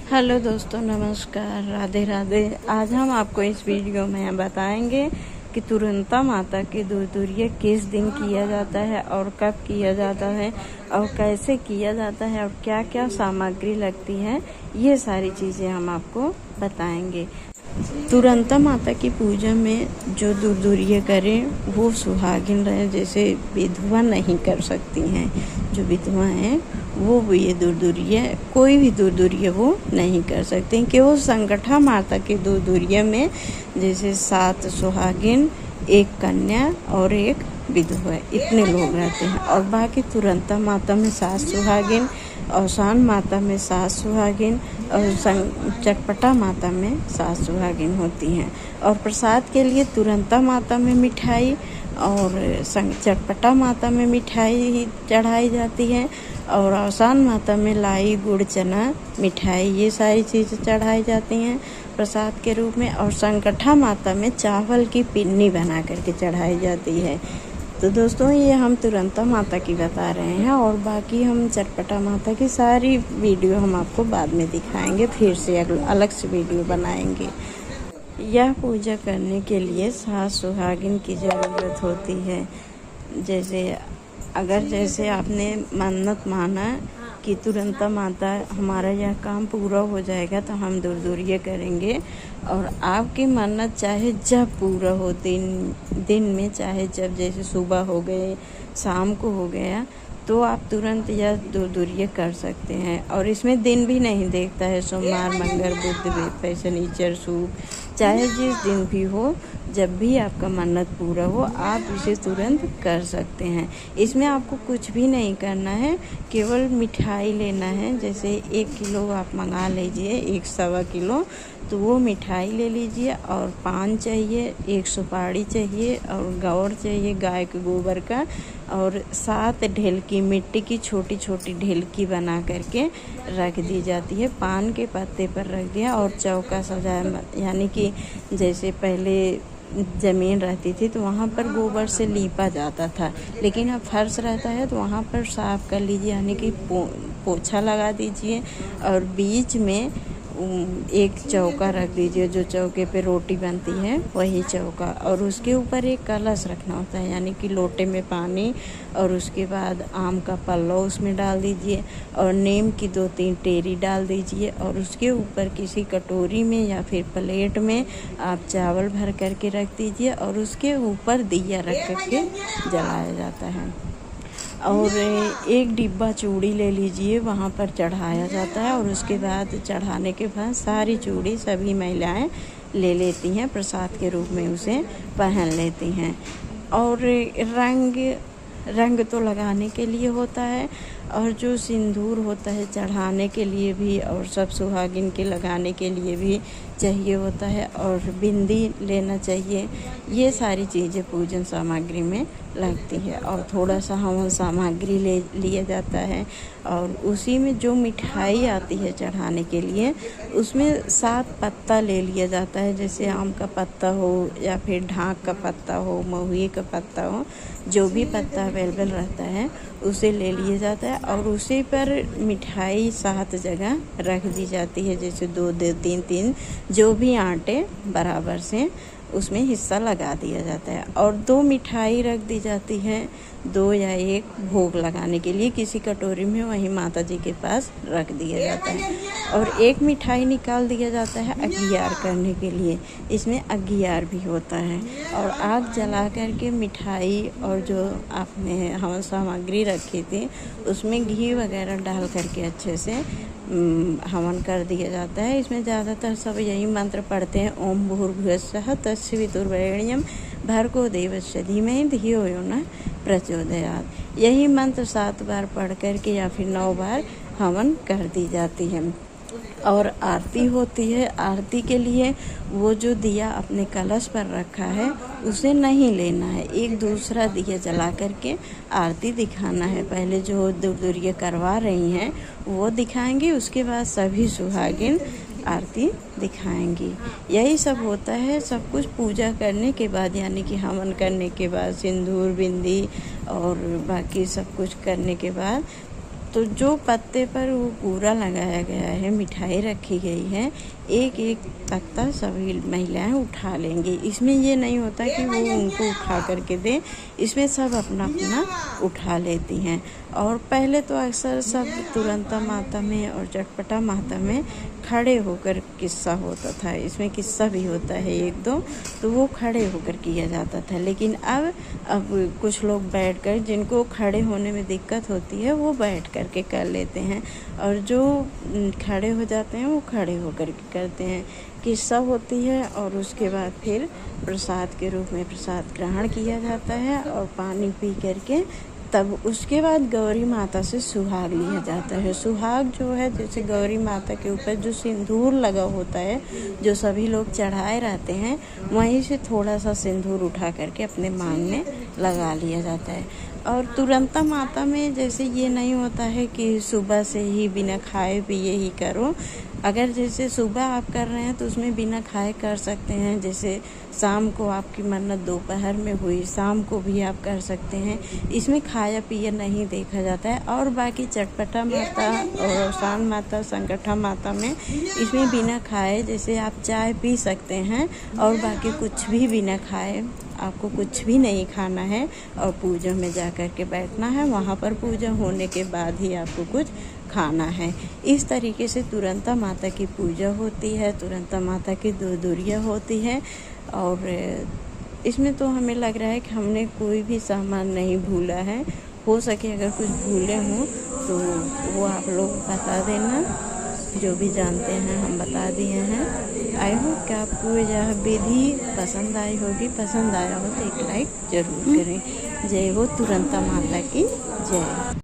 Hello दोस्तों, नमस्कार, राधे राधे। आज हम आपको इस वीडियो में बताएंगे कि तुरंता माता की दूरिया किस दिन किया जाता है और कब किया जाता है और कैसे किया जाता है और क्या क्या सामग्री लगती है, ये सारी चीज़ें हम आपको बताएंगे। तुरंता माता की पूजा में जो दूरिया करें वो सुहागिन रहे, जैसे विधवा नहीं कर सकती हैं। जो विधवा हैं वो ये दूरिया, कोई भी दूरिया वो नहीं कर सकते, केवल संगठा माता के दूरिया में जैसे 7 सुहागिन, 1 कन्या और 1 विधवा, इतने लोग रहते हैं। और बाकी तुरंता माता में 7 सुहागिन, औसान माता में 7 सुहागिन और चटपटा माता में 7 सुहागिन होती हैं। और प्रसाद के लिए तुरंता माता में मिठाई और चटपटा माता में मिठाई चढ़ाई जाती है और औसान माता में लाई, गुड़, चना, मिठाई, ये सारी चीज़ें चढ़ाई जाती हैं प्रसाद के रूप में। और संगठा माता में चावल की पिन्नी बना करके चढ़ाई जाती है। तो दोस्तों, ये हम तुरंता माता की बता रहे हैं और बाकी हम चटपटा माता की सारी वीडियो हम आपको बाद में दिखाएंगे, फिर से अलग से वीडियो बनाएंगे। यह पूजा करने के लिए 7 सुहागिन की ज़रूरत होती है। जैसे आपने मन्नत माना कि तुरंता माता हमारा यह काम पूरा हो जाएगा तो हम दूरिया करेंगे, और आपकी मन्नत चाहे जब पूरा हो, दिन में, चाहे जब, जैसे सुबह हो गए, शाम को हो गया, तो आप तुरंत यह दूरिया कर सकते हैं। और इसमें दिन भी नहीं देखता है, सोमवार, मंगल, बुध, शनिचर, शुक्र, चाहे जिस दिन भी हो, जब भी आपका मन्नत पूरा हो आप इसे तुरंत कर सकते हैं। इसमें आपको कुछ भी नहीं करना है, केवल मिठाई लेना है। जैसे 1 किलो आप मंगा लीजिए, 1 सवा किलो, तो वो मिठाई ले लीजिए। और पान चाहिए, 1 सुपारी चाहिए और गौर चाहिए गाय के गोबर का, और 7 ढेलकी, मिट्टी की छोटी छोटी ढेलकी बना करके रख दी जाती है। पान के पत्ते पर रख दिया और चौका सजाया, यानी कि जैसे पहले ज़मीन रहती थी तो वहाँ पर गोबर से लीपा जाता था, लेकिन अब फर्श रहता है तो वहाँ पर साफ़ कर लीजिए, यानी कि पोछा लगा दीजिए। और बीच में एक चौका रख दीजिए, जो चौके पे रोटी बनती है वही चौका, और उसके ऊपर एक कलश रखना होता है, यानी कि लोटे में पानी, और उसके बाद आम का पल्ला उसमें डाल दीजिए और नीम की 2-3 टेरी डाल दीजिए। और उसके ऊपर किसी कटोरी में या फिर प्लेट में आप चावल भर करके रख दीजिए और उसके ऊपर दिया रख करके जलाया जाता है। और 1 डिब्बा चूड़ी ले लीजिए, वहाँ पर चढ़ाया जाता है। और उसके बाद चढ़ाने के बाद सारी चूड़ी सभी महिलाएं ले लेती हैं, प्रसाद के रूप में उसे पहन लेती हैं। और रंग तो लगाने के लिए होता है, और जो सिंदूर होता है चढ़ाने के लिए भी, और सब सुहागिन के लगाने के लिए भी चाहिए होता है, और बिंदी लेना चाहिए। ये सारी चीज़ें पूजन सामग्री में लगती है। और थोड़ा सा हवन सामग्री ले लिया जाता है, और उसी में जो मिठाई आती है चढ़ाने के लिए, उसमें 7 पत्ता ले लिया जाता है। जैसे आम का पत्ता हो या फिर ढाक का पत्ता हो, महुए का पत्ता हो, जो भी पत्ता अवेलेबल रहता है उसे ले लिया जाता है। और उसी पर मिठाई 7 जगह रख दी जाती है, जैसे 2-2, 3-3, जो भी आटे बराबर से उसमें हिस्सा लगा दिया जाता है। और 2 मिठाई रख दी जाती है, 2 या 1 भोग लगाने के लिए किसी कटोरी में वहीं माता जी के पास रख दिया जाता है। और 1 मिठाई निकाल दिया जाता है अगियार करने के लिए, इसमें अगियार भी होता है। और आग जला करके मिठाई और जो आपने हवन सामग्री रखी थी उसमें घी वगैरह डाल करके अच्छे से हवन कर दिया जाता है। इसमें ज़्यादातर सब यही मंत्र पढ़ते हैं, ओम भूर्भुवस्सुः तत्सवितुर्वरेण्यं भर्गो देवस्य धीमहि धियो यो नः प्रचोदयात्। यही मंत्र 7 बार पढ़ करके या फिर 9 बार हवन कर दी जाती है। और आरती होती है। आरती के लिए वो जो दिया अपने कलश पर रखा है उसे नहीं लेना है, एक दूसरा दिया जला करके आरती दिखाना है। पहले जो दूरिया करवा रही हैं वो दिखाएंगी, उसके बाद सभी सुहागिन आरती दिखाएंगी। यही सब होता है। सब कुछ पूजा करने के बाद, यानी कि हवन करने के बाद, सिंदूर, बिंदी और बाकी सब कुछ करने के बाद तो जो पत्ते पर वो पूरा लगाया गया है, मिठाई रखी गई है, एक एक तख्ता सभी महिलाएं उठा लेंगी। इसमें ये नहीं होता कि वो उनको उठा करके दें, इसमें सब अपना अपना उठा लेती हैं। और पहले तो अक्सर सब तुरंता माता में और चटपटा माता में खड़े होकर किस्सा होता था। इसमें किस्सा भी होता है एक दो, तो वो खड़े होकर किया जाता था। लेकिन अब कुछ लोग बैठकर, जिनको खड़े होने में दिक्कत होती है वो बैठ करके कर लेते हैं, और जो खड़े हो जाते हैं वो खड़े होकर के करते हैं। किस्सा होती है और उसके बाद फिर प्रसाद के रूप में प्रसाद ग्रहण किया जाता है, और पानी पी करके तब उसके बाद गौरी माता से सुहाग लिया जाता है। सुहाग जो है, जैसे गौरी माता के ऊपर जो सिंदूर लगा होता है, जो सभी लोग चढ़ाए रहते हैं, वहीं से थोड़ा सा सिंदूर उठा करके अपने मांग में लगा लिया जाता है। और तुरंता माता में जैसे ये नहीं होता है कि सुबह से ही बिना खाए पिए ही करो। अगर जैसे सुबह आप कर रहे हैं तो उसमें बिना खाए कर सकते हैं। जैसे शाम को आपकी मन्नत दोपहर में हुई, शाम को भी आप कर सकते हैं। इसमें खाया पिया नहीं देखा जाता है। और बाकी चटपटा माता और शान माता, संगठा माता में इसमें बिना खाए, जैसे आप चाय पी सकते हैं, और बाकी कुछ भी बिना खाए आपको कुछ भी नहीं खाना है, और पूजा में जा कर के बैठना है। वहाँ पर पूजा होने के बाद ही आपको कुछ खाना है। इस तरीके से तुरंता माता की पूजा होती है, तुरंता माता की दूरियाँ होती है। और इसमें तो हमें लग रहा है कि हमने कोई भी सामान नहीं भूला है। हो सके अगर कुछ भूले हों तो वो आप लोग बता देना, जो भी जानते हैं हम बता दिए हैं। आई होप कि आपको यह विधि पसंद आई होगी। पसंद आया हो तो एक लाइक ज़रूर करें। जय हो तुरंता माता की जय।